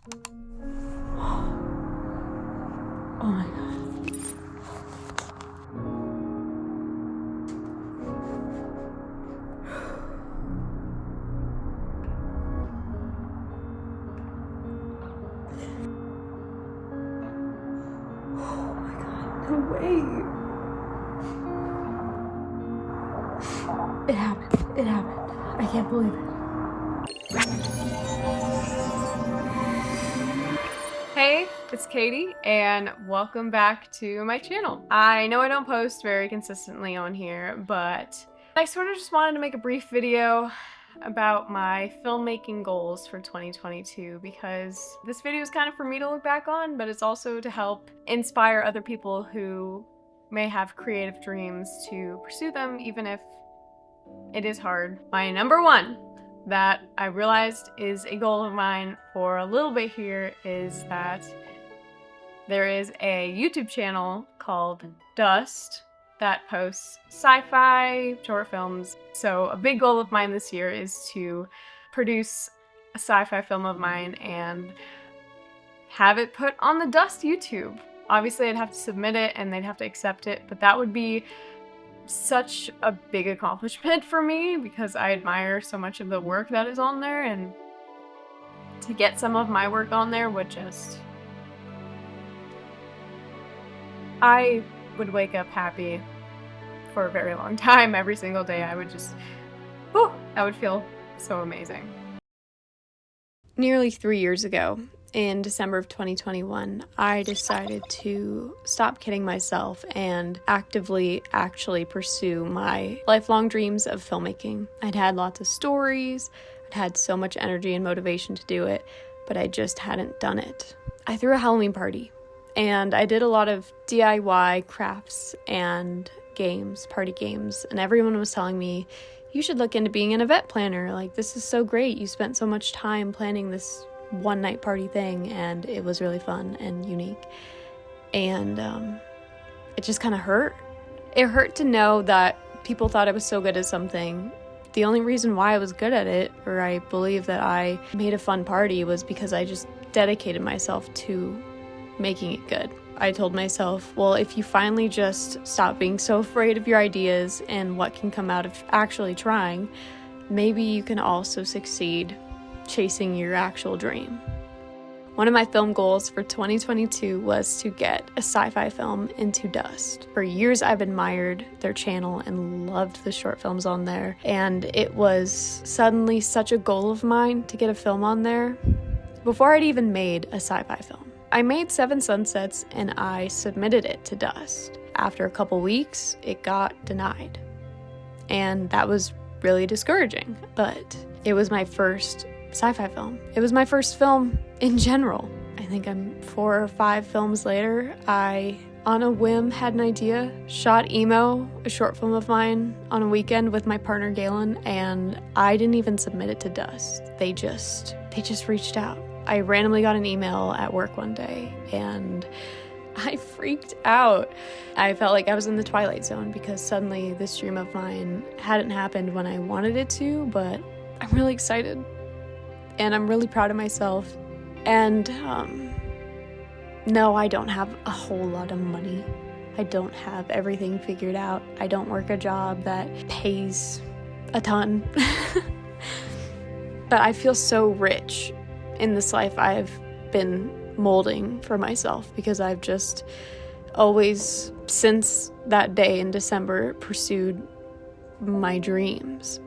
Oh my god. Oh my god, no way. It happened. It happened. I can't believe it. Hey, it's Katie, and welcome back to my channel. I know I don't post very consistently on here, but I sort of just wanted to make a brief video about my filmmaking goals for 2022 because this video is kind of for me to look back on, but it's also to help inspire other people who may have creative dreams to pursue them, even if it is hard. My number one that I realized is a goal of mine for a little bit here is that there is a YouTube channel called Dust that posts sci-fi short films. So a big goal of mine this year is to produce a sci-fi film of mine and have it put on the Dust YouTube. Obviously I'd have to submit it and they'd have to accept it, but that would be such a big accomplishment for me because I admire so much of the work that is on there, and to get some of my work on there would just... I would wake up happy for a very long time. Every single day I would just... whew, that would feel so amazing. Nearly 3 years ago, in December of 2021, I decided to stop kidding myself and actively actually pursue my lifelong dreams of filmmaking. I'd had lots of stories, I'd had so much energy and motivation to do it, but I just hadn't done it. I threw a Halloween party, and I did a lot of DIY crafts and games, party games, and everyone was telling me, you should look into being an event planner. Like, this is so great. You spent so much time planning this one night party thing, and it was really fun and unique. And it just kind of hurt. It hurt to know that people thought I was so good at something. The only reason why I was good at it, or I believe that I made a fun party, was because I just dedicated myself to making it good. I told myself, well, if you finally just stop being so afraid of your ideas and what can come out of actually trying, maybe you can also succeed chasing your actual dream. One of my film goals for 2022 was to get a sci-fi film into Dust. For years I've admired their channel and loved the short films on there, and it was suddenly such a goal of mine to get a film on there before I'd even made a sci-fi film. I made 7 Sunsets and I submitted it to Dust. After a couple weeks, it got denied. And that was really discouraging, but it was my first sci-fi film. It was my first film in general. I think I'm 4 or 5 films later, I, on a whim, had an idea, shot Emo, a short film of mine, on a weekend with my partner Galen, and I didn't even submit it to Dust. They just reached out. I randomly got an email at work one day, and I freaked out. I felt like I was in the Twilight Zone because suddenly this dream of mine hadn't happened when I wanted it to, but I'm really excited. And I'm really proud of myself. And no, I don't have a whole lot of money. I don't have everything figured out. I don't work a job that pays a ton. But I feel so rich in this life I've been molding for myself because I've just always, since that day in December, pursued my dreams.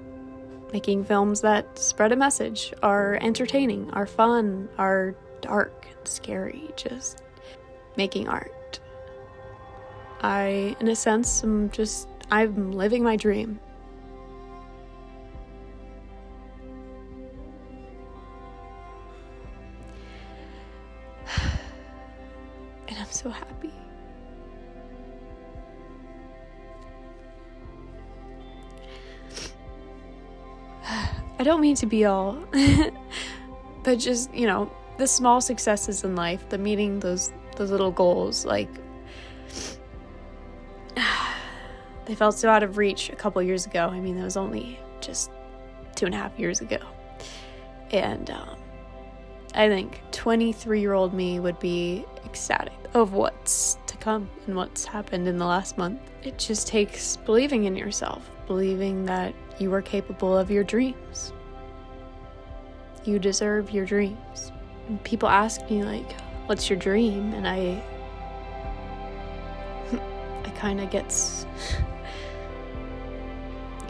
Making films that spread a message, are entertaining, are fun, are dark and scary, just making art. I, in a sense, I'm living my dream. And I'm so happy. I don't mean to be all, but just, the small successes in life, the meeting those little goals, like, they felt so out of reach a couple years ago. I mean, that was only just 2.5 years ago. And I think 23-year-old me would be ecstatic of what's to come and what's happened in the last month. It just takes believing in yourself, believing that you are capable of your dreams. You deserve your dreams. And people ask me, like, what's your dream? And I kind of gets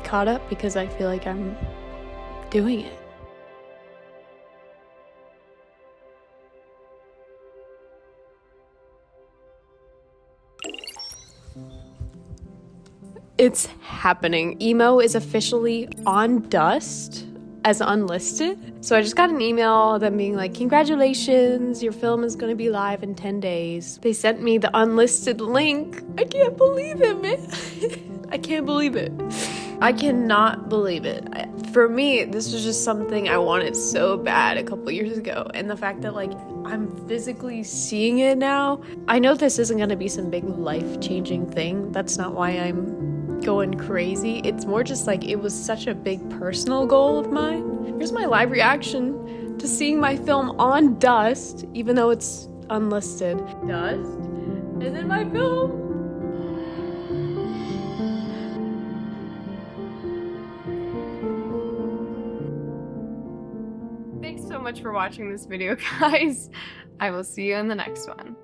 caught up because I feel like I'm doing it. It's happening. Emo is officially on Dust as unlisted. So I just got an email them being like, congratulations, your film is going to be live in 10 days. They sent me the unlisted link. I can't believe it, man. I can't believe it. I cannot believe it. For me, this was just something I wanted so bad a couple years ago. And the fact that, like, I'm physically seeing it now. I know this isn't going to be some big life-changing thing. That's not why I'm going crazy. It's more just like it was such a big personal goal of mine. Here's my live reaction to seeing my film on Dust, even though it's unlisted. Dust, and then my film. Thanks so much for watching this video, guys. I will see you in the next one.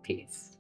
Peace.